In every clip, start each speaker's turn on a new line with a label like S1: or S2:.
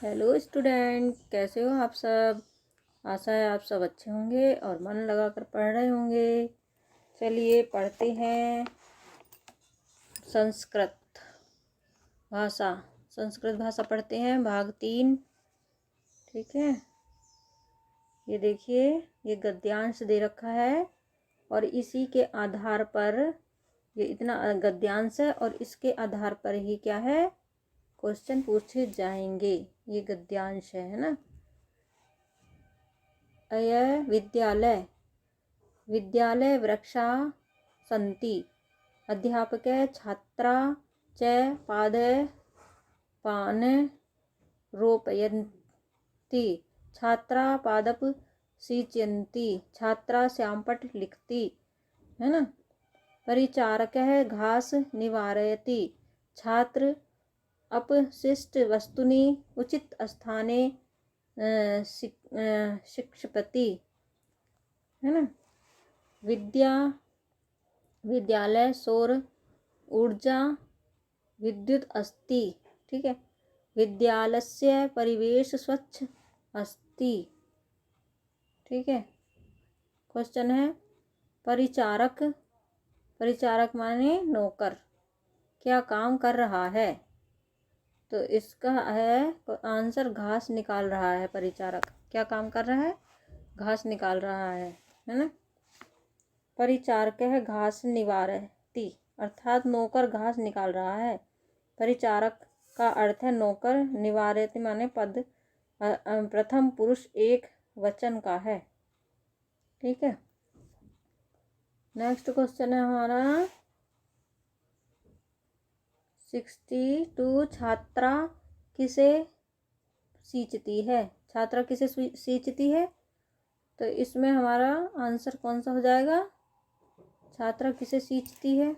S1: Hello student, कैसे हो आप सब। आशा है आप सब अच्छे होंगे और मन लगाकर पढ़ रहे होंगे। चलिए पढ़ते हैं संस्कृत भाषा। संस्कृत भाषा पढ़ते हैं, भाग 3। ठीक है, ये देखिए, ये गद्यांश दे रखा है और इसी के आधार पर, ये इतना गद्यांश है और इसके आधार पर ही क्या है, क्वेश्चन पूछे जाएंगे। ये गद्यांश है ना। अय विद्यालय विद्यालय वृक्षा सन्ति, अध्यापक छात्रा च पादपान रोपयन्ति, छात्रा पादप सिंचयन्ति, छात्रा श्यामपट्ट लिखति, है ना। परिचारक घास निवारयति, छात्र अपशिष्ट वस्तुनि उचित स्थाने शिक्षपति, है ना। विद्यालय सौर ऊर्जा विद्युत अस्ति। ठीक है, विद्यालयस्य परिवेश स्वच्छ अस्ति। ठीक है, क्वेश्चन है परिचारक, परिचारक माने नौकर, क्या काम कर रहा है। तो इसका है आंसर, घास निकाल रहा है। परिचारक क्या काम कर रहा है, घास निकाल रहा है ना। परिचारक है घास निवारती, अर्थात नौकर घास निकाल रहा है। परिचारक का अर्थ है नौकर, निवारती माने पद प्रथम पुरुष एक वचन का है। ठीक है, नेक्स्ट क्वेश्चन है हमारा 62। छात्रा किसे सींचती है, छात्रा किसे सींचती है। तो इसमें हमारा आंसर कौन सा हो जाएगा, छात्रा किसे सींचती है।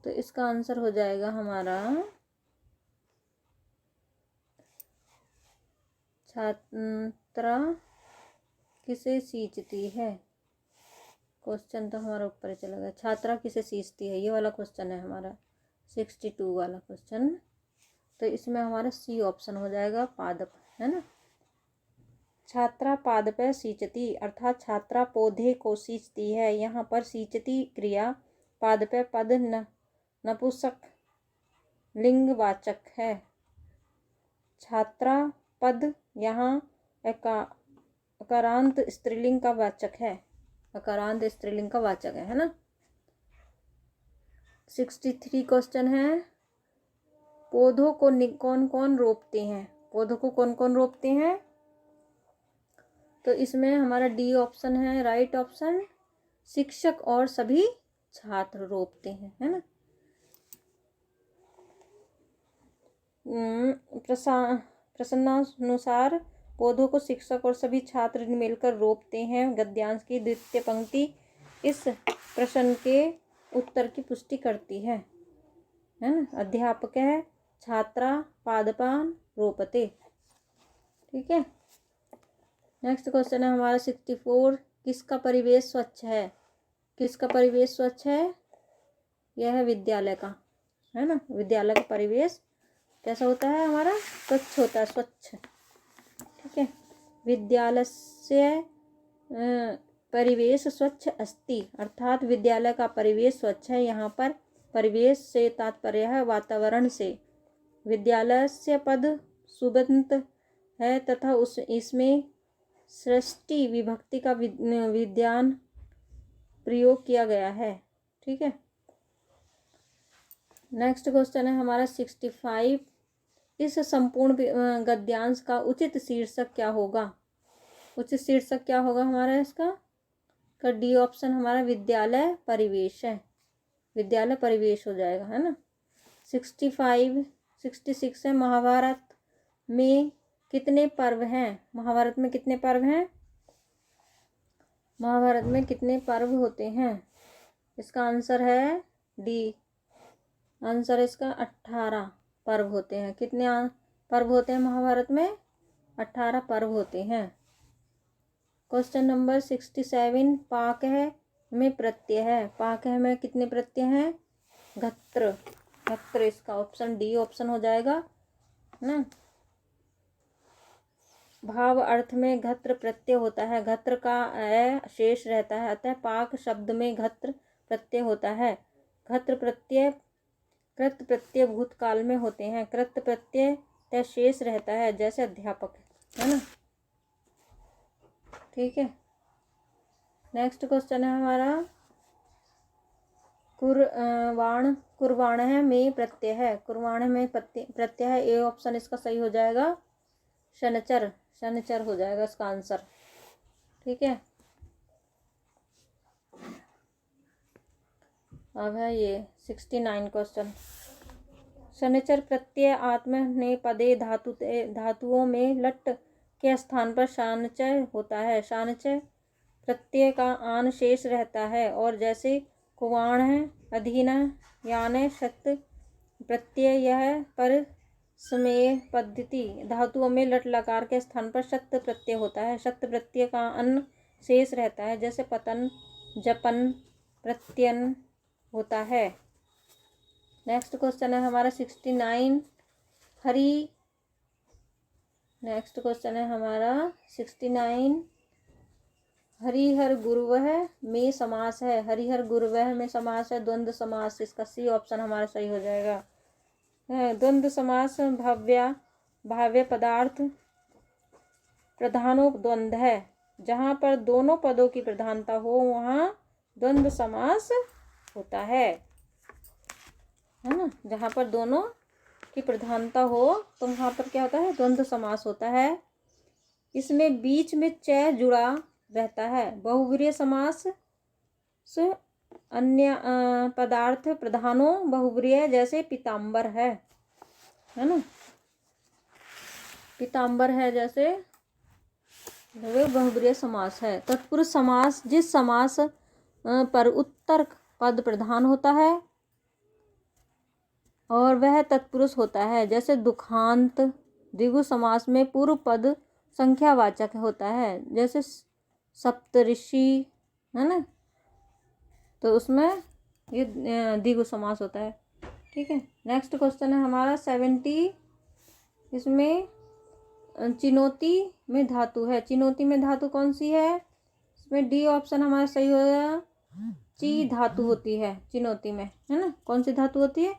S1: तो इसका आंसर हो जाएगा हमारा छात्रा किसे सींचती है। क्वेश्चन तो हमारा ऊपर ही चला गया, छात्रा किसे सींचती है, ये वाला क्वेश्चन है हमारा 62 वाला क्वेश्चन। तो इसमें हमारा सी ऑप्शन हो जाएगा, पादप, है ना। छात्रा पादप सींचती, अर्थात छात्रा पौधे को सींचती है। यहाँ पर सींचती क्रिया पादप पद नपुंसक लिंगवाचक है। छात्रा पद यहाँ अकारांत स्त्रीलिंग का वाचक है, अकारांत स्त्रीलिंग का वाचक है ना। 63 क्वेश्चन है, पौधों को कौन कौन रोपते हैं, पौधों को कौन कौन रोपते हैं। तो इसमें हमारा डी ऑप्शन है राइट ऑप्शन, शिक्षक और सभी छात्र रोपते हैं, है ना। प्रश्नानुसार पौधों को शिक्षक और सभी छात्र मिलकर रोपते हैं। गद्यांश की द्वितीय पंक्ति इस प्रश्न के उत्तर की पुष्टि करती है ना। अध्यापक है छात्रा पादपान रोपते। ठीक है, नेक्स्ट क्वेश्चन है हमारा 64। किसका परिवेश स्वच्छ है, किसका परिवेश स्वच्छ है, यह है विद्यालय का, है ना। विद्यालय का परिवेश कैसा होता है हमारा, स्वच्छ होता है, स्वच्छ। ठीक है, विद्यालय से परिवेश स्वच्छ अस्ति, अर्थात विद्यालय का परिवेश स्वच्छ है। यहाँ पर परिवेश से तात्पर्य है वातावरण से। विद्यालय से पद सुबंत है तथा इसमें सृष्टि विभक्ति का विज्ञान प्रयोग किया गया है। ठीक है, नेक्स्ट क्वेश्चन है हमारा 65। इस संपूर्ण गद्यांश का उचित शीर्षक क्या होगा, उचित शीर्षक क्या होगा हमारा इसका का डी ऑप्शन हमारा विद्यालय परिवेश है, विद्यालय परिवेश हो जाएगा, है ना। 66 है, महाभारत में कितने पर्व हैं, महाभारत में कितने पर्व हैं, महाभारत में कितने पर्व होते हैं। इसका आंसर है डी, आंसर इसका 18 पर्व होते हैं। कितने पर्व होते हैं महाभारत में, 18 पर्व होते हैं। Question number 67। पाक है में प्रत्यय है, पाक है में कितने प्रत्यय हैं, घत्र, घत्र। इसका ऑप्शन डी ऑप्शन हो जाएगा ना। भाव अर्थ में घत्र प्रत्यय होता है, घत्र का अ शेष रहता है, अतः पाक शब्द में घत्र प्रत्यय होता है। घत्र प्रत्यय कृत प्रत्यय भूतकाल में होते हैं, कृत प्रत्यय तय शेष रहता है, जैसे अध्यापक, है ना। ठीक है। नेक्स्ट क्वेश्चन है हमारा कुर्वाण है में प्रत्यय है, कुर्वाण में प्रत्यय है, ए ऑप्शन इसका सही हो जाएगा शनचर, शनचर हो जाएगा इसका आंसर। ठीक है। अब है ये 69 क्वेश्चन। शनिचर प्रत्यय आत्म ने पदे धातुओं में लट के स्थान पर शानचय होता है। शानचय प्रत्यय का आन शेष रहता है, और जैसे कुवाण है, अधीन, यान, शक्त प्रत्यय यह पर स्मेय पद्धति धातुओं में लट लकार के स्थान पर शक्त प्रत्यय होता है। शक्त प्रत्यय का अन शेष रहता है, जैसे पतन, जपन, प्रत्ययन होता है। नेक्स्ट क्वेश्चन है हमारा 69 हरि। नेक्स्ट क्वेश्चन है हमारा 69 हरिहर गुरुवह में समास है, हरिहर गुरुवह में समास है, द्वंद्व समास, इसका सी ऑप्शन हमारा सही हो जाएगा। द्वंद्व समास भाव्य पदार्थ प्रधानों द्वंद्व है, जहाँ पर दोनों पदों की प्रधानता हो वहाँ द्वंद्व समास होता है ना। जहाँ पर दोनों की प्रधानता हो तो वहाँ पर क्या होता है, द्वंद्व समास होता है। इसमें बीच में च जुड़ा रहता है। बहुव्रीहि समास अन्य पदार्थ प्रधानों बहुव्रीहि, जैसे पीताम्बर है ना, पीताम्बर है जैसे वे बहुव्रीहि समास है। तत्पुरुष समास जिस समास पर उत्तर पद प्रधान होता है और वह तत्पुरुष होता है, जैसे दुखांत। द्विगु समास में पूर्व पद संख्यावाचक होता है, जैसे सप्तऋषि, है ना, तो उसमें ये द्विगु समास होता है। ठीक है। नेक्स्ट क्वेश्चन है हमारा 70। इसमें चिनोती में धातु है, चिनोती में धातु कौन सी है, इसमें डी ऑप्शन हमारा सही होगा। ची धातु होती है चिनोती में, है ना। कौन सी धातु होती है,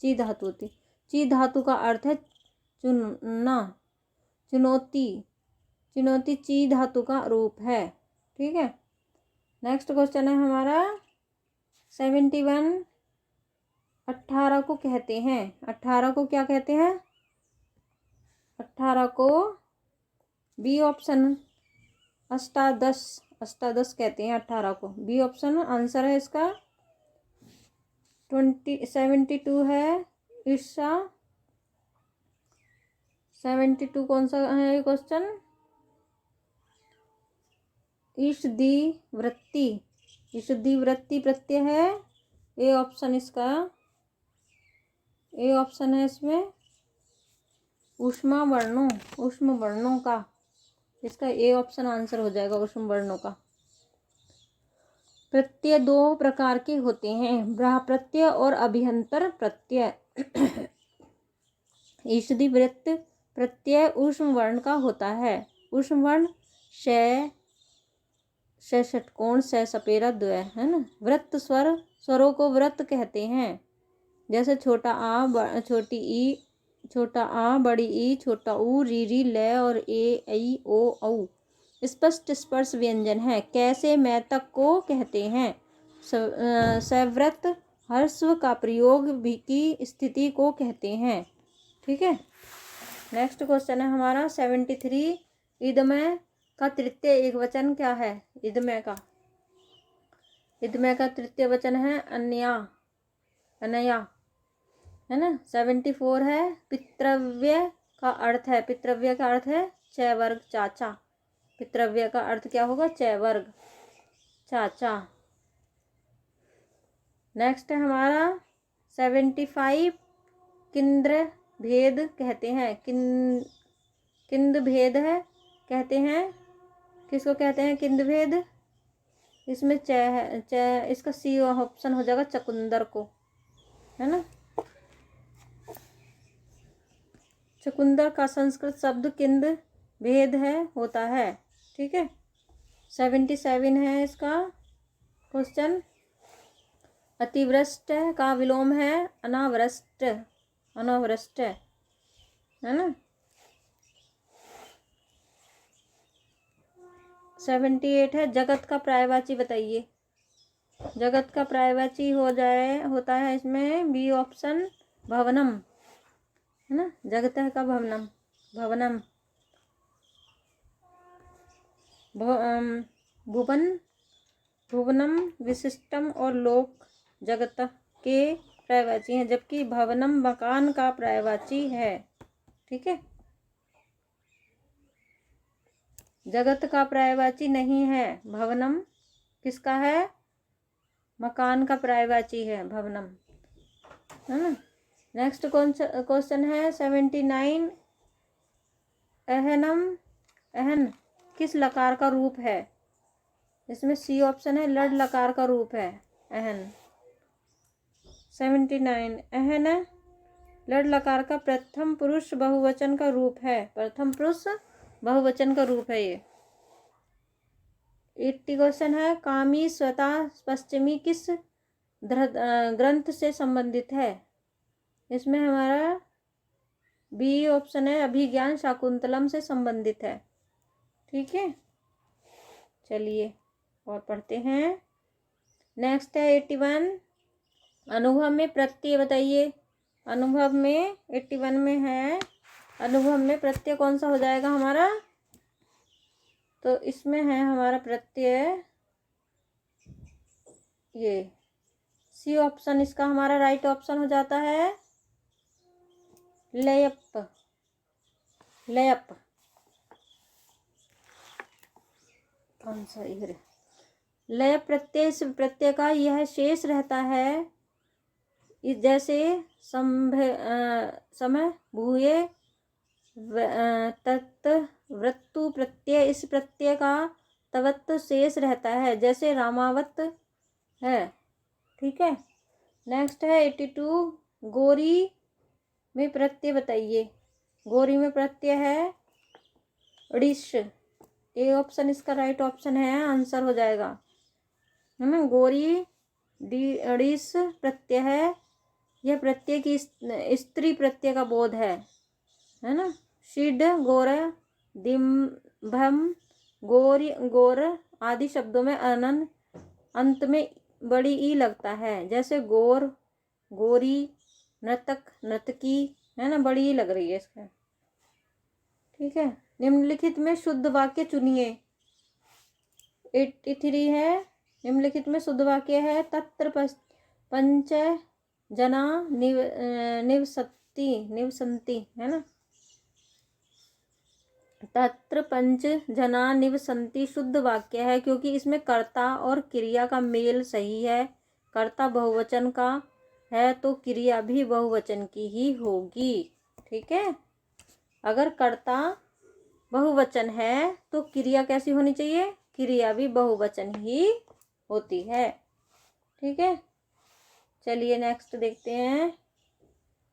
S1: ची धातु होती है। ची धातु का अर्थ है चुनना, चुनौती, चुनौती ची धातु का रूप है। ठीक है। नेक्स्ट क्वेश्चन है हमारा 71 18 को कहते हैं, 18 को क्या कहते हैं, 18 को बी ऑप्शन अष्टादश, अष्टादश कहते हैं 18 को, बी ऑप्शन आंसर है इसका। 72 है ईर्षा, 72 कौन सा है क्वेश्चन, ईषदी वृत्ति, ईषदी वृत्ति प्रत्यय है, ए ऑप्शन इसका, ए ऑप्शन है इसमें ऊष्मा वर्णों, ऊष्म वर्णों का, इसका ए ऑप्शन आंसर हो जाएगा ऊष्म वर्णों का। प्रत्यय दो प्रकार के होते हैं, ब्राह प्रत्यय और अभिहंतर प्रत्यय। ईषदी वृत्त प्रत्यय ऊष्म वर्ण का होता है। ऊष्म वर्ण श षटकोण स सपेरा द्वय, है ना। वृत्त स्वरों को वृत्त कहते हैं, जैसे छोटा आ, छोटी ई, छोटा आ, बड़ी ई, छोटा ऊ, री री, ल और ए, ऐ, ओ, औ। स्पष्ट स्पर्श व्यंजन है। कैसे मैं तक को कहते हैं। सवृत्त हर्स्व का प्रयोग भी की स्थिति को कहते हैं। ठीक है। नेक्स्ट क्वेश्चन है हमारा 73 इदमय का तृतीय एक वचन क्या है, इदमय का, इदमय का तृतीय वचन है अन्या, अनया, है ना। 74 है पितृव्य का अर्थ है, पितृव्य का अर्थ है च वर्ग चाचा, पितृव्य का अर्थ क्या होगा, च वर्ग चाचा। नेक्स्ट है हमारा 75 किंद्र भेद कहते हैं, किंद भेद है कहते हैं, किसको कहते हैं किंद भेद, इसमें च है, च, इसका सी ऑप्शन हो जाएगा चकुंदर को, है ना। चकुंदर का संस्कृत शब्द किंद भेद है होता है। ठीक है, 77 है इसका क्वेश्चन। अतिवृष्ट का विलोम है अनावृष्ट, अनावृष्ट है ना। 78 है जगत का पर्यायवाची बताइए। जगत का पर्यायवाची होता है इसमें बी ऑप्शन भवनम, है ना। जगत का भवनम, भवनम, भुवन, भुवनम, विशिष्टम और लोक जगत के पर्यायवाची हैं, जबकि भवनम मकान का पर्यायवाची है। ठीक है, जगत का पर्यायवाची नहीं है। भवनम किसका है? मकान का पर्यायवाची है भवनम, है ना। नेक्स्ट क्वेश्चन है 79। अहनम, अहन किस लकार का रूप है? इसमें सी ऑप्शन है लड लकार का रूप है अहन। 79 अहन लड लकार का प्रथम पुरुष बहुवचन का रूप है, प्रथम पुरुष बहुवचन का रूप है ये। 80 क्वेश्चन है कामी स्वतः पश्चिमी किस ग्रंथ से संबंधित है? इसमें हमारा बी ऑप्शन है अभिज्ञान शाकुंतलम से संबंधित है। ठीक है, चलिए और पढ़ते हैं। नेक्स्ट है 81 अनुभव में प्रत्यय बताइए। अनुभव में 81 में है, अनुभव में प्रत्यय कौन सा हो जाएगा हमारा? तो इसमें है हमारा प्रत्यय ये सी ऑप्शन, इसका हमारा राइट ऑप्शन हो जाता है लयप, लयप। कौन सा इधर लय प्रत्यय, इस प्रत्यय का यह शेष रहता है जैसे समय भूये तत् वृत्तु प्रत्यय, इस प्रत्यय का तवत्व शेष रहता है जैसे रामावत है। ठीक है, नेक्स्ट है 82 गोरी में प्रत्यय बताइए। गोरी में प्रत्यय है ऋष, ए ऑप्शन इसका राइट ऑप्शन है, आंसर हो जाएगा, है ना। गोरी ऋष प्रत्यय है, यह प्रत्यय की स्त्री प्रत्यय का बोध है ना। शीड, गोर, दिम्भम, गोरी, गोर आदि शब्दों में अनन अंत में बड़ी ई लगता है, जैसे गोर, गोरी, नर्तक, नर्तकी, है ना, बड़ी ई लग रही है इसका। ठीक है, निम्नलिखित में शुद्ध वाक्य चुनिए। 83 है निम्नलिखित में शुद्ध वाक्य है तत्र पंच जना निवसंति, है ना। तत्र पंच जना निवसंति शुद्ध वाक्य है क्योंकि इसमें कर्ता और क्रिया का मेल सही है। कर्ता बहुवचन का है तो क्रिया भी बहुवचन की ही होगी। ठीक है, अगर कर्ता बहुवचन है तो क्रिया कैसी होनी चाहिए? क्रिया भी बहुवचन ही होती है। ठीक है, चलिए नेक्स्ट देखते हैं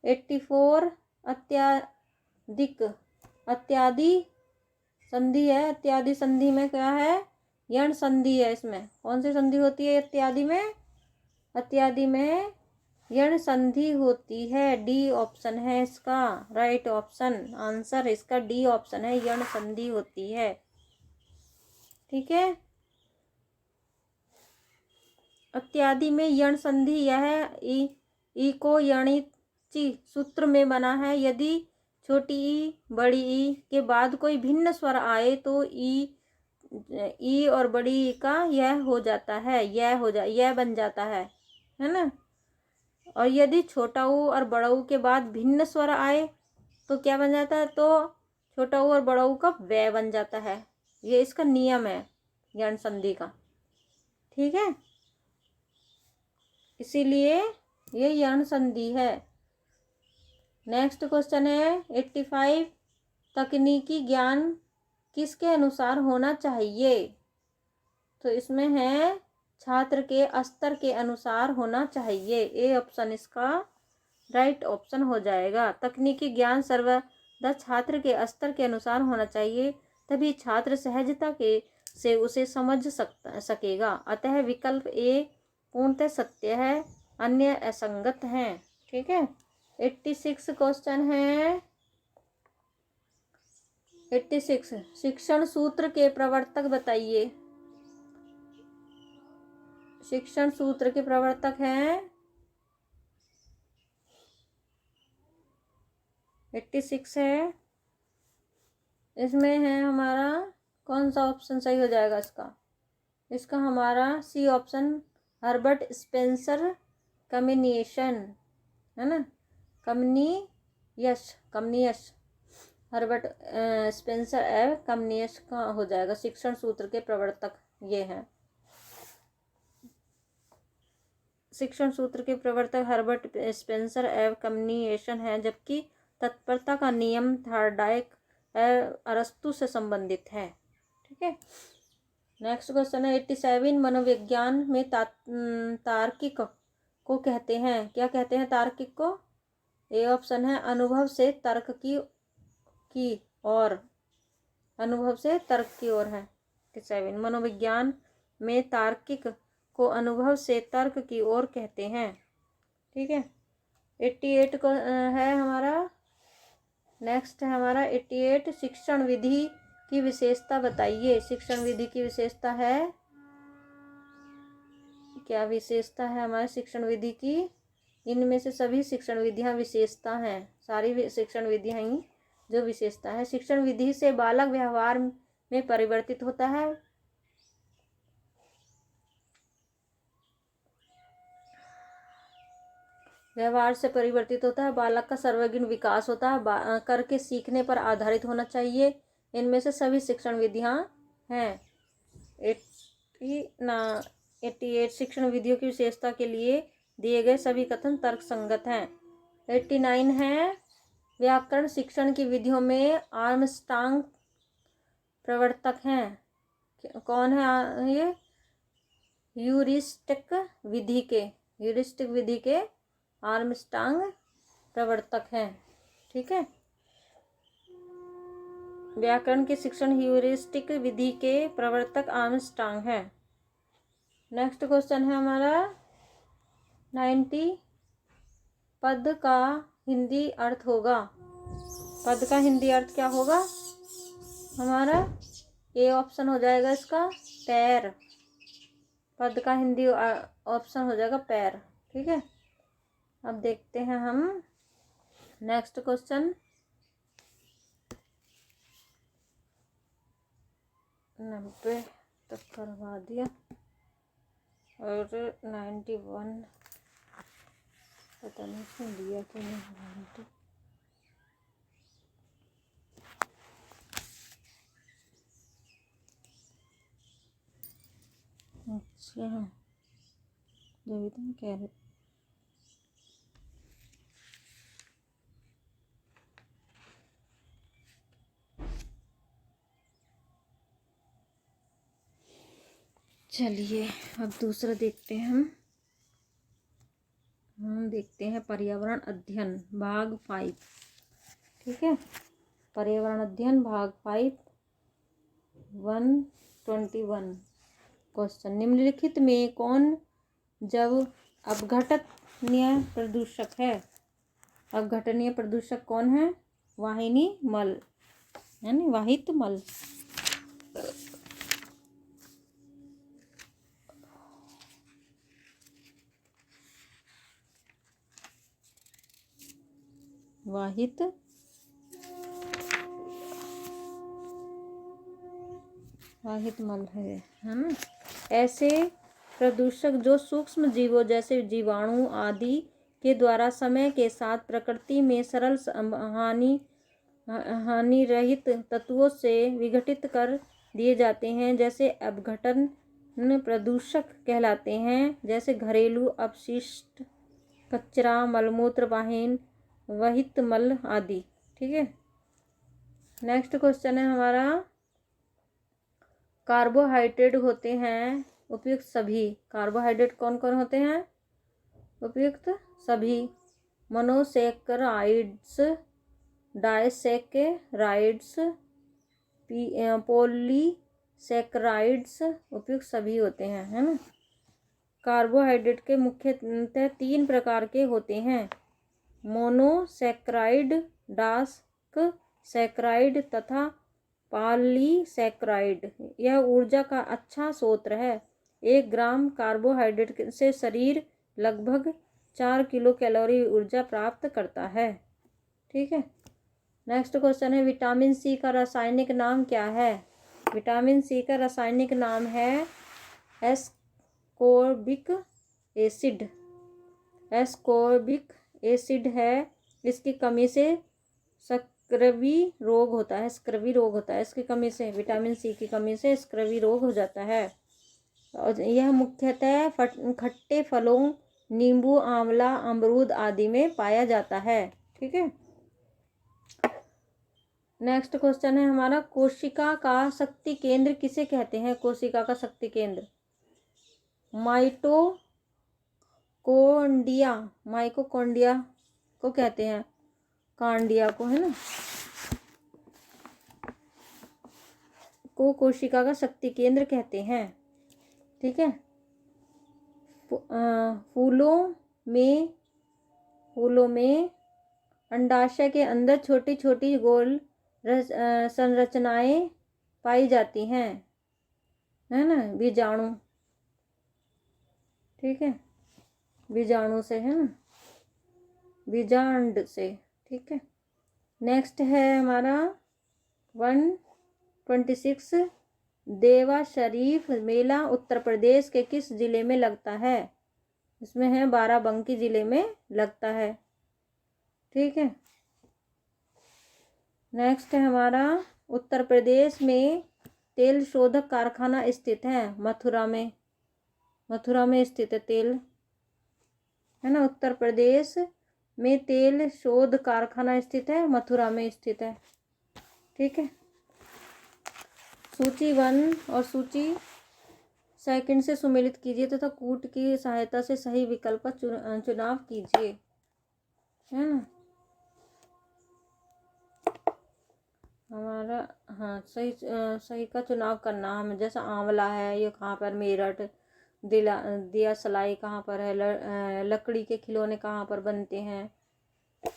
S1: 84 अत्याधिक, अत्यादि संधि है। अत्यादि संधि में क्या है? यण संधि है। इसमें कौन सी संधि होती है अत्यादि में? अत्यादि में यण संधि होती है, डी ऑप्शन है इसका राइट ऑप्शन, आंसर इसका डी ऑप्शन है, यण संधि होती है। ठीक है, अत्यादि में यण संधि यह ई को यणिची सूत्र में बना है। यदि छोटी ई बड़ी ई के बाद कोई भिन्न स्वर आए तो ई और बड़ी ई का यह हो जाता है, यह बन जाता है ना। और यदि छोटा ऊ और बड़ा ऊ के बाद भिन्न स्वर आए तो क्या बन जाता है? तो छोटा ऊ और बड़ा ऊ का वै बन जाता है। ये इसका नियम है यण संधि का। ठीक है, इसीलिए ये यण संधि है। नेक्स्ट क्वेश्चन है 85 तकनीकी ज्ञान किसके अनुसार होना चाहिए? तो इसमें है छात्र के स्तर के अनुसार होना चाहिए, ए ऑप्शन इसका राइट ऑप्शन हो जाएगा। तकनीकी ज्ञान छात्र के स्तर के अनुसार होना चाहिए, तभी छात्र सहजता के से उसे समझ सकेगा। अतः विकल्प ए पूर्णतः सत्य है, अन्य असंगत हैं। ठीक है। 86 क्वेश्चन है। 86 शिक्षण सूत्र के प्रवर्तक बताइए। शिक्षण सूत्र के प्रवर्तक हैं 86 है। इसमें है हमारा कौन सा ऑप्शन सही हो जाएगा इसका? इसका हमारा सी ऑप्शन, हर्बर्ट स्पेंसर कम्युनिएशन, है ना, कम्युनियस हर्बर्ट स्पेंसर कम्युनियस का हो जाएगा। शिक्षण सूत्र के प्रवर्तक ये हैं। शिक्षण सूत्र के प्रवर्तक हर्बर्ट स्पेंसर कम्युनिएशन है, जबकि तत्परता का नियम थॉर्नडाइक अरस्तु से संबंधित है। ठीक है। नेक्स्ट क्वेश्चन है 87 मनोविज्ञान में तार्किक को कहते हैं। क्या कहते हैं तार्किक को? ए ऑप्शन है अनुभव से तर्क की ओर, अनुभव से तर्क की ओर है। 87 मनोविज्ञान में तार्किक को अनुभव से तर्क की ओर कहते हैं। ठीक है। 88 को है हमारा, नेक्स्ट है हमारा 88 शिक्षण विधि की विशेषता बताइए। शिक्षण विधि की विशेषता है, क्या विशेषता है हमारे शिक्षण विधि की? इनमें से सभी शिक्षण विधियां विशेषता हैं, सारी शिक्षण विधियां ही जो विशेषता है। शिक्षण विधि से बालक व्यवहार में परिवर्तित होता है। व्यवहार से परिवर्तित होता है। बालक का सर्वांगीण विकास होता है। करके सीखने पर आधारित होना चाहिए। इनमें से सभी शिक्षण विधियां हैं। 88 शिक्षण विधियों की विशेषता के लिए दिए गए सभी कथन तर्क संगत हैं। 89 है व्याकरण शिक्षण की विधियों में आर्मस्ट्रांग प्रवर्तक हैं। कौन है ये? ह्यूरिस्टिक विधि के आर्मस्ट्रांग प्रवर्तक हैं। ठीक है। व्याकरण के शिक्षण ह्यूरिस्टिक विधि के प्रवर्तक आर्मस्ट्रांग है। नेक्स्ट क्वेश्चन है हमारा 90 पद का हिंदी अर्थ होगा। पद का हिंदी अर्थ क्या होगा हमारा? ए ऑप्शन हो जाएगा इसका पैर। पद का हिंदी ऑप्शन हो जाएगा पैर। ठीक है। अब देखते हैं हम नेक्स्ट क्वेश्चन 90 तक करवा दिया और 91 पता नहीं सुन लिया कि नहीं। अच्छा जो भी तुम कह रहे। चलिए अब दूसरा देखते हैं हम देखते हैं पर्यावरण अध्ययन भाग 5। ठीक है। पर्यावरण अध्ययन भाग 5 121 क्वेश्चन। निम्नलिखित में कौन जब अपघटनीय प्रदूषक है? अपघटनीय प्रदूषक कौन है? वाहिनी मल, यानी वाहित मल। वाहित मल है ना। ऐसे प्रदूषक जो सूक्ष्म जीवों जैसे जीवाणु आदि के द्वारा समय के साथ प्रकृति में सरल हानि रहित तत्वों से विघटित कर दिए जाते हैं, जैसे अपघटन प्रदूषक कहलाते हैं। जैसे घरेलू अपशिष्ट, कचरा, मलमूत्र, वाहन, वहित मल आदि। ठीक है। नेक्स्ट क्वेश्चन है हमारा कार्बोहाइड्रेट होते हैं उपयुक्त सभी। कार्बोहाइड्रेट कौन कौन होते हैं? उपयुक्त सभी। मोनोसेक्राइड्स डाइसेकेराइड्स, पॉलीसेकेराइड्स उपयुक्त सभी होते हैं, है ना। कार्बोहाइड्रेट के मुख्यतः 3 प्रकार के होते हैं, मोनोसेक्राइड, डार्क सेक्राइड तथा पॉलीसेक्राइड। यह ऊर्जा का अच्छा स्रोत है। 1 ग्राम कार्बोहाइड्रेट से शरीर लगभग 4 किलो कैलोरी ऊर्जा प्राप्त करता है। ठीक है। नेक्स्ट क्वेश्चन है, विटामिन सी का रासायनिक नाम क्या है? विटामिन सी का रासायनिक नाम है एस्कॉर्बिक एसिड। एस्कॉर्बिक एसिड है। इसकी कमी से स्क्रवी रोग होता है। स्क्रवी रोग होता है इसकी कमी से, विटामिन सी की कमी से स्क्रवी रोग हो जाता है। और यह मुख्यतः खट्टे फलों, नींबू, आंवला, अमरूद आदि में पाया जाता है। ठीक है। नेक्स्ट क्वेश्चन है हमारा, कोशिका का शक्ति केंद्र किसे कहते हैं? कोशिका का शक्ति केंद्र माइटोकॉन्ड्रिया को कहते हैं, कांडिया को, है ना, को कोशिका का शक्ति केंद्र कहते हैं। ठीक है। फूलों में अंडाशय के अंदर छोटी छोटी गोल संरचनाएं पाई जाती हैं, है ना, बीजाणु। ठीक है, बीजाणु से, है ना, बीजांड से। ठीक है। नेक्स्ट है हमारा 126, देवा शरीफ मेला उत्तर प्रदेश के किस जिले में लगता है? इसमें है बाराबंकी जिले में लगता है। ठीक है। नेक्स्ट है हमारा, उत्तर प्रदेश में तेल शोधक कारखाना स्थित है? मथुरा में स्थित है तेल, है ना। उत्तर प्रदेश में तेल शोध कारखाना स्थित है, मथुरा में स्थित है। ठीक है। सूची 1 और सूची 2 से सुमेलित कीजिए तथा कूट की सहायता से सही विकल्प का चुनाव कीजिए, है ना। हमारा हाँ सही का चुनाव करना हमें। जैसा आंवला है, ये कहाँ पर? मेरठ। दिया सलाई कहाँ पर है? लकड़ी के खिलौने कहाँ पर बनते हैं?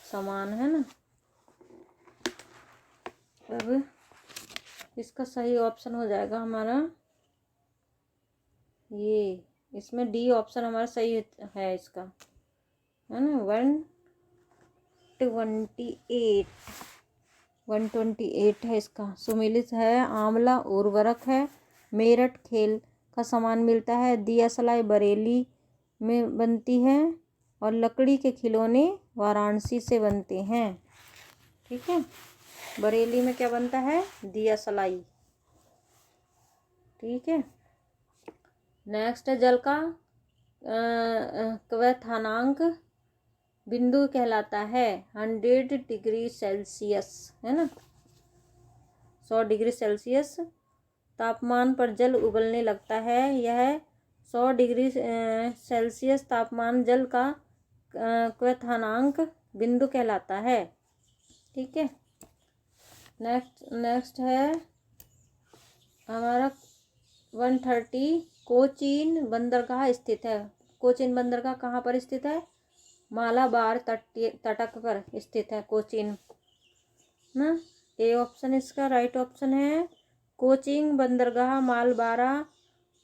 S1: सामान, है ना। अब इसका सही ऑप्शन हो जाएगा हमारा ये, इसमें डी ऑप्शन हमारा सही है इसका, है ना। 128 है इसका। सुमेलित है, आंवला उर्वरक है, मेरठ खेल का सामान मिलता है, दिया सलाई बरेली में बनती है और लकड़ी के खिलौने वाराणसी से बनते हैं। ठीक है। बरेली में क्या बनता है? दिया सलाई। ठीक है। नेक्स्ट है, जल का क्वथनांक बिंदु कहलाता है 100 डिग्री सेल्सियस, है ना। 100 डिग्री सेल्सियस तापमान पर जल उबलने लगता है। यह 100 डिग्री सेल्सियस तापमान जल का क्वथनांक बिंदु कहलाता है। ठीक है। नेक्स्ट है हमारा 130, कोचीन बंदरगाह स्थित है। कोचीन बंदरगाह कहाँ पर स्थित है? मालाबार तटक पर स्थित है कोचीन, ना। ए ऑप्शन इसका राइट ऑप्शन है। कोचीन बंदरगाह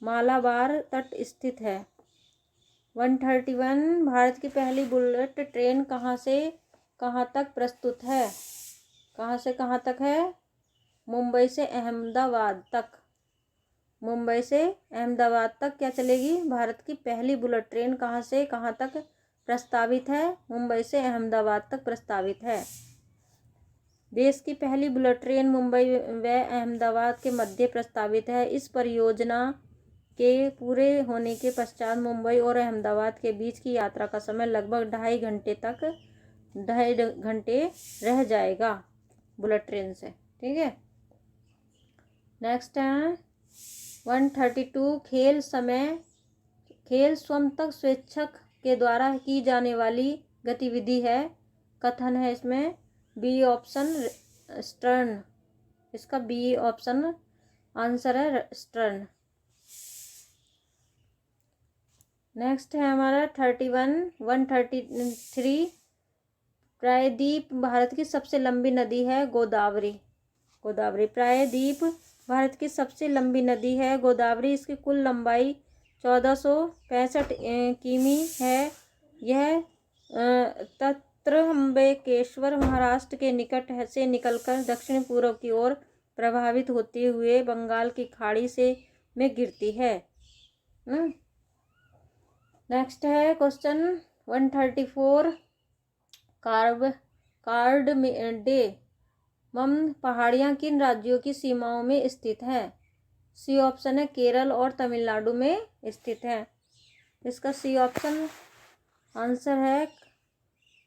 S1: मालाबार तट स्थित है। 131, भारत की पहली बुलेट ट्रेन कहाँ से कहाँ तक प्रस्तुत है? कहाँ से कहाँ तक है? मुंबई से अहमदाबाद तक। मुंबई से अहमदाबाद तक क्या चलेगी? भारत की पहली बुलेट ट्रेन कहाँ से कहाँ तक प्रस्तावित है? मुंबई से अहमदाबाद तक प्रस्तावित है। देश की पहली बुलेट ट्रेन मुंबई व अहमदाबाद के मध्य प्रस्तावित है। इस परियोजना के पूरे होने के पश्चात मुंबई और अहमदाबाद के बीच की यात्रा का समय लगभग 2.5 घंटे रह जाएगा बुलेट ट्रेन से। ठीक है। नेक्स्ट है 132, खेल स्वतंत्र स्वेच्छक के द्वारा की जाने वाली गतिविधि है। कथन है इसमें, बी ऑप्शन स्टर्न, इसका बी ऑप्शन आंसर है स्टर्न। नेक्स्ट है हमारा 133। प्रायद्वीप भारत की सबसे लंबी नदी है गोदावरी। गोदावरी प्रायद्वीप भारत की सबसे लंबी नदी है गोदावरी। इसकी कुल लंबाई 1465 किमी है। यह त्र्यंबकेश्वर महाराष्ट्र के निकट से निकलकर दक्षिण पूर्व की ओर प्रभावित होते हुए बंगाल की खाड़ी से में गिरती है। नेक्स्ट है क्वेश्चन 134। कार्डमम पहाड़ियाँ किन राज्यों की सीमाओं में स्थित है? सी ऑप्शन है केरल और तमिलनाडु में स्थित है। इसका सी ऑप्शन आंसर है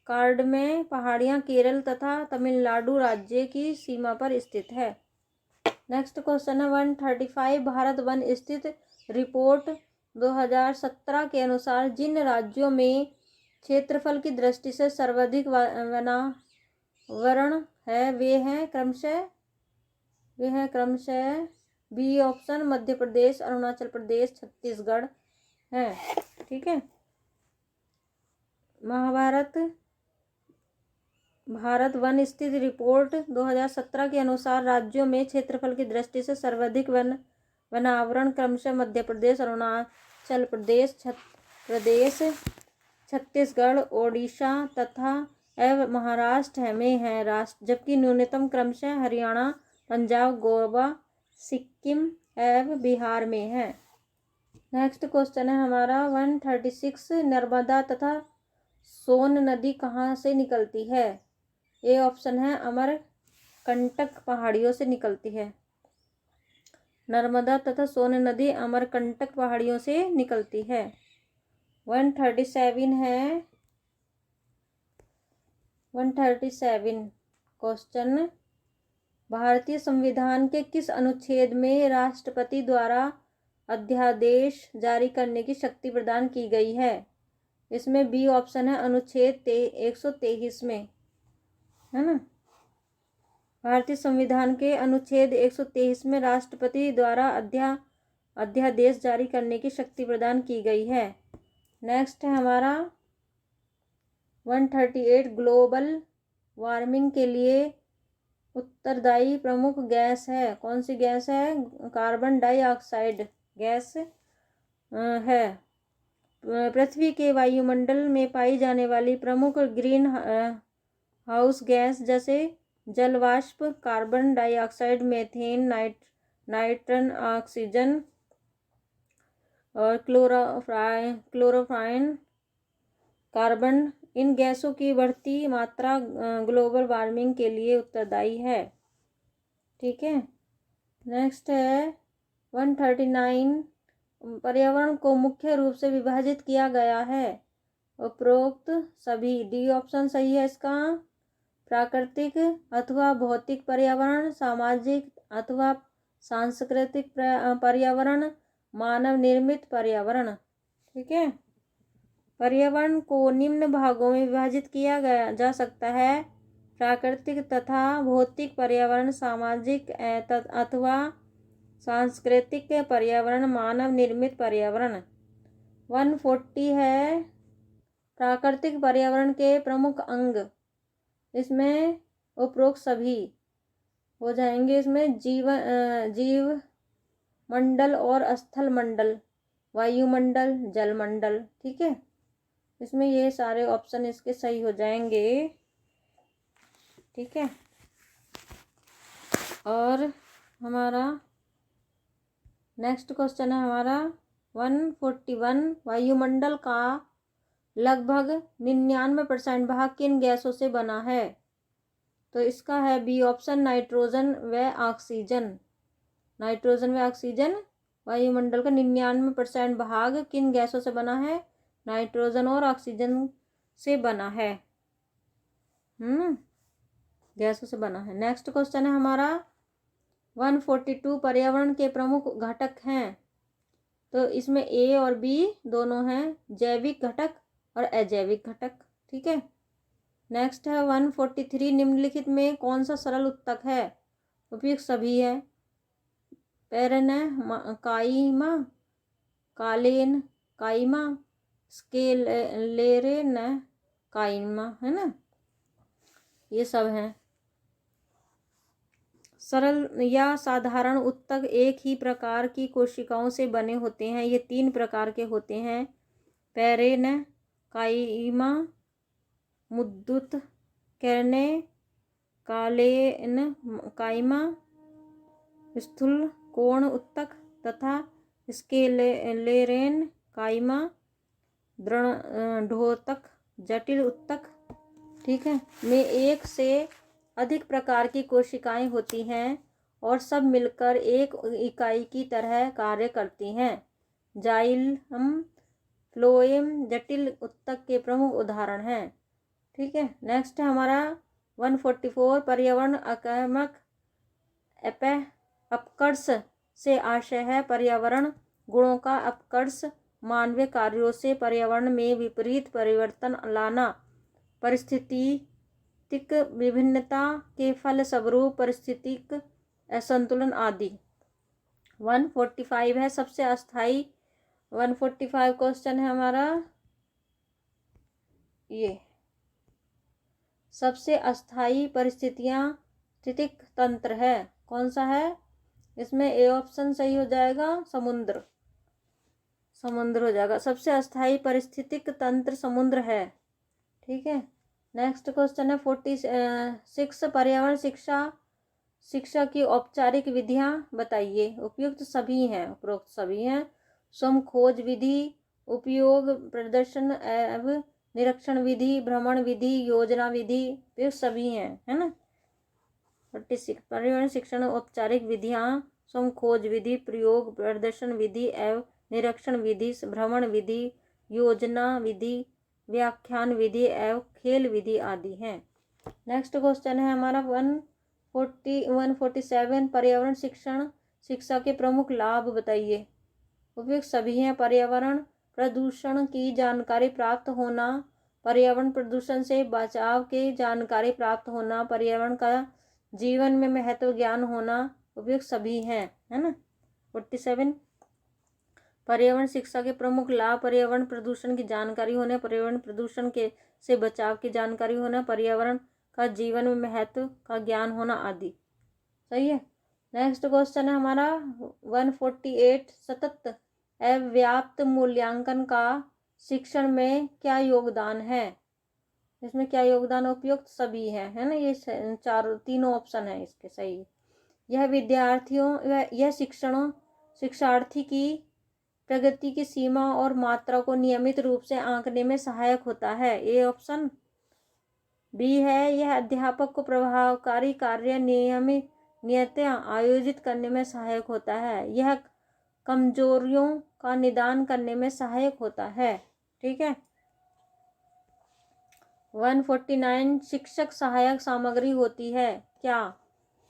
S1: कार्डमम पहाड़ियाँ केरल तथा तमिलनाडु राज्य की सीमा पर स्थित है। नेक्स्ट क्वेश्चन है 135। भारत वन स्थित रिपोर्ट 2017 के अनुसार जिन राज्यों में क्षेत्रफल की दृष्टि से सर्वाधिक वनावरण है वे हैं क्रमशः बी ऑप्शन मध्य प्रदेश, अरुणाचल प्रदेश, छत्तीसगढ़ है। ठीक है। भारत वन स्थित रिपोर्ट 2017 के अनुसार राज्यों में क्षेत्रफल की दृष्टि से सर्वाधिक वनावरण क्रमशः मध्य प्रदेश, अरुणाचल प्रदेश, छत्तीसगढ़, ओडिशा तथा एवं महाराष्ट्र में है। जबकि न्यूनतम क्रमशः हरियाणा, पंजाब, गोवा, सिक्किम एवं बिहार में है। नेक्स्ट क्वेश्चन है हमारा 136। नर्मदा तथा सोन नदी कहाँ से निकलती है? ए ऑप्शन है अमरकंटक पहाड़ियों से निकलती है। नर्मदा तथा सोन नदी अमरकंटक पहाड़ियों से निकलती है। 137 है 137 क्वेश्चन। भारतीय संविधान के किस अनुच्छेद में राष्ट्रपति द्वारा अध्यादेश जारी करने की शक्ति प्रदान की गई है? इसमें बी ऑप्शन है अनुच्छेद 123 में, है ना। भारतीय संविधान के अनुच्छेद 123 में राष्ट्रपति द्वारा अध्यादेश जारी करने की शक्ति प्रदान की गई है। नेक्स्ट है हमारा 138। ग्लोबल वार्मिंग के लिए उत्तरदायी प्रमुख गैस है? कौन सी गैस है? कार्बन डाइऑक्साइड गैस है। पृथ्वी के वायुमंडल में पाई जाने वाली प्रमुख ग्रीन हाउस गैस जैसे जल वाष्प, कार्बन डाइऑक्साइड, मीथेन, नाइट्रन ऑक्सीजन और क्लोरोफाइन कार्बन, इन गैसों की बढ़ती मात्रा ग्लोबल वार्मिंग के लिए उत्तरदायी है। ठीक है। नेक्स्ट है 139। पर्यावरण को मुख्य रूप से विभाजित किया गया है। उपरोक्त सभी, डी ऑप्शन सही है इसका। प्राकृतिक अथवा भौतिक पर्यावरण, सामाजिक अथवा सांस्कृतिक पर्यावरण, मानव निर्मित पर्यावरण। ठीक है। पर्यावरण को निम्न भागों में विभाजित किया जा सकता है। प्राकृतिक तथा भौतिक पर्यावरण, सामाजिक अथवा सांस्कृतिक पर्यावरण, मानव निर्मित पर्यावरण। 140 है प्राकृतिक पर्यावरण के प्रमुख अंग। इसमें उपरोक्त सभी हो जाएंगे। इसमें जीव मंडल और स्थल मंडल, वायुमंडल, जलमंडल। ठीक है। इसमें ये सारे ऑप्शन इसके सही हो जाएंगे। ठीक है। और हमारा नेक्स्ट क्वेश्चन है हमारा 141। वायुमंडल का लगभग 99% भाग किन गैसों से बना है? तो इसका है बी ऑप्शन नाइट्रोजन व ऑक्सीजन। नाइट्रोजन व ऑक्सीजन वायुमंडल का 99% भाग किन गैसों से बना है? नाइट्रोजन और ऑक्सीजन से बना है। गैसों से बना है। नेक्स्ट क्वेश्चन है हमारा 142। पर्यावरण के प्रमुख घटक हैं। तो इसमें ए और बी दोनों हैं, जैविक घटक और अजैविक घटक। ठीक है। नेक्स्ट है 143, निम्नलिखित में कौन सा सरल उत्तक है? उपयुक्त सभी है। पैरन काइमा, कालेन काइमा, स्केलेरेन काइमा, है ना, ये सब हैं। सरल या साधारण उत्तक एक ही प्रकार की कोशिकाओं से बने होते हैं। ये 3 प्रकार के होते हैं: पैरेन काइमा, मुद्दुत कैरने, कालेन काइमा, स्थूल कोण उत्तक तथा स्केलेरेन काइमा, दृढ़ोत्तक, जटिल उत्तक, ठीक है, में एक से अधिक प्रकार की कोशिकाएं होती हैं और सब मिलकर एक इकाई की तरह कार्य करती हैं। जाइलम, फ्लोएम जटिल उत्तक के प्रमुख उदाहरण हैं। ठीक है, नेक्स्ट है हमारा 144, पर्यावरण आक्रामक अपकर्ष से आशय है पर्यावरण गुणों का अपकर्ष, मानवीय कार्यों से पर्यावरण में विपरीत परिवर्तन लाना, पारिस्थितिक विभिन्नता के फलस्वरूप पारिस्थितिक असंतुलन आदि। 145 है सबसे अस्थायी। 145 क्वेश्चन है हमारा ये, सबसे अस्थायी परिस्थितियां स्थितिक तंत्र है, कौन सा है? इसमें ए ऑप्शन सही हो जाएगा, समुद्र, समुद्र हो जाएगा। सबसे अस्थायी परिस्थितिक तंत्र समुद्र है। ठीक है, नेक्स्ट क्वेश्चन है 46, पर्यावरण शिक्षा की औपचारिक विधियां बताइए। उपयुक्त सभी हैं, उपरोक्त सभी हैं। स्वयं खोज विधि, उपयोग प्रदर्शन एवं निरीक्षण विधि, भ्रमण विधि, योजना विधि, उपयुक्त सभी हैं, है ना। 46, पर्यावरण शिक्षण औपचारिक विधियां स्वयं खोज विधि, प्रयोग प्रदर्शन विधि एवं निरीक्षण विधि, भ्रमण विधि, योजना विधि, व्याख्यान विधि एवं खेल विधि आदि हैं। नेक्स्ट क्वेश्चन है हमारा 147, पर्यावरण शिक्षा के प्रमुख लाभ बताइए। उपयुक्त सभी हैं। पर्यावरण प्रदूषण की जानकारी प्राप्त होना, पर्यावरण प्रदूषण से बचाव की जानकारी प्राप्त होना, पर्यावरण का जीवन में महत्व ज्ञान होना, उपयुक्त सभी हैं, है ना। 47, पर्यावरण शिक्षा के प्रमुख लाभ, पर्यावरण प्रदूषण की जानकारी होना, पर्यावरण प्रदूषण के से बचाव की जानकारी होना, पर्यावरण का जीवन में महत्व का ज्ञान होना आदि। सही है। नेक्स्ट क्वेश्चन है हमारा 148, सतत एवं व्याप्त मूल्यांकन का शिक्षण में क्या योगदान है? इसमें क्या योगदान? उपयुक्त सभी है ना। ये तीनों ऑप्शन है इसके सही। यह विद्यार्थियों यह शिक्षार्थी की प्रगति की सीमा और मात्रा को नियमित रूप से आंकने में सहायक होता है। ए ऑप्शन बी है, यह अध्यापक को प्रभावकारी कार्य नियतों आयोजित करने में सहायक होता है। यह कमजोरियों का निदान करने में सहायक होता है। ठीक है। 149, शिक्षक सहायक सामग्री होती है क्या?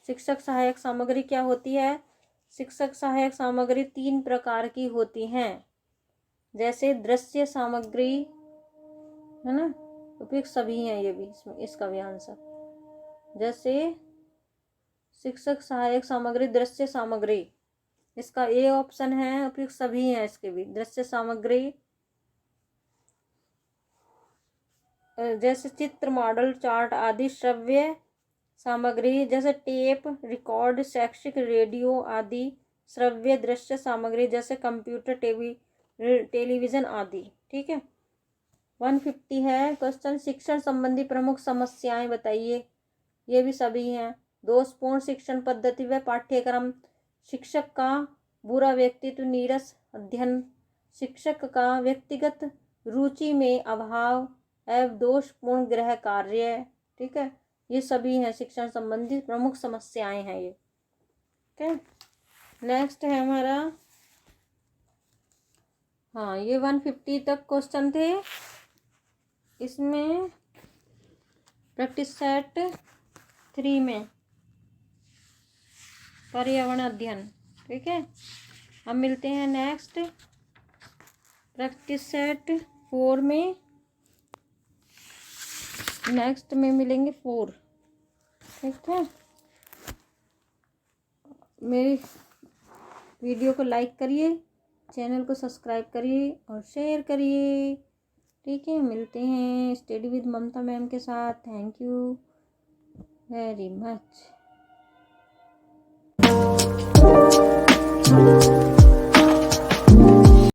S1: शिक्षक सहायक सामग्री क्या होती है? शिक्षक सहायक सामग्री 3 प्रकार की होती हैं, जैसे दृश्य सामग्री, है ना, उपयुक्त सभी हैं ये भी, इसमें इसका भी आंसर। जैसे शिक्षक सहायक सामग्री दृश्य सामग्री, इसका ए ऑप्शन है, उपयुक्त सभी हैं इसके भी। दृश्य सामग्री जैसे चित्र, मॉडल, चार्ट आदि। श्रव्य सामग्री जैसे टेप, रिकॉर्ड, शैक्षिक रेडियो आदि। श्रव्य दृश्य सामग्री जैसे कंप्यूटर, टेलीविजन आदि। ठीक है। 150 है क्वेश्चन, शिक्षण संबंधी प्रमुख समस्याएं बताइए। ये भी सभी हैं। दोषपूर्ण शिक्षण पद्धति व पाठ्यक्रम, शिक्षक का बुरा व्यक्तित्व, नीरस अध्ययन, शिक्षक का व्यक्तिगत रुचि में अभाव एवं दोषपूर्ण गृह कार्य। ठीक है, ये सभी हैं शिक्षण संबंधी प्रमुख समस्याएं हैं ये। ठीक है। नेक्स्ट है हमारा, हाँ ये 150 तक क्वेश्चन थे। इसमें प्रैक्टिस सेट 3 में पर्यावरण अध्ययन। ठीक है, अब मिलते हैं नेक्स्ट प्रैक्टिस सेट 4 में नेक्स्ट में मिलेंगे 4। ठीक है, मेरी वीडियो को लाइक करिए, चैनल को सब्सक्राइब करिए और शेयर करिए। ठीक है, मिलते हैं स्टडी विद ममता मैम के साथ। Thank you very much.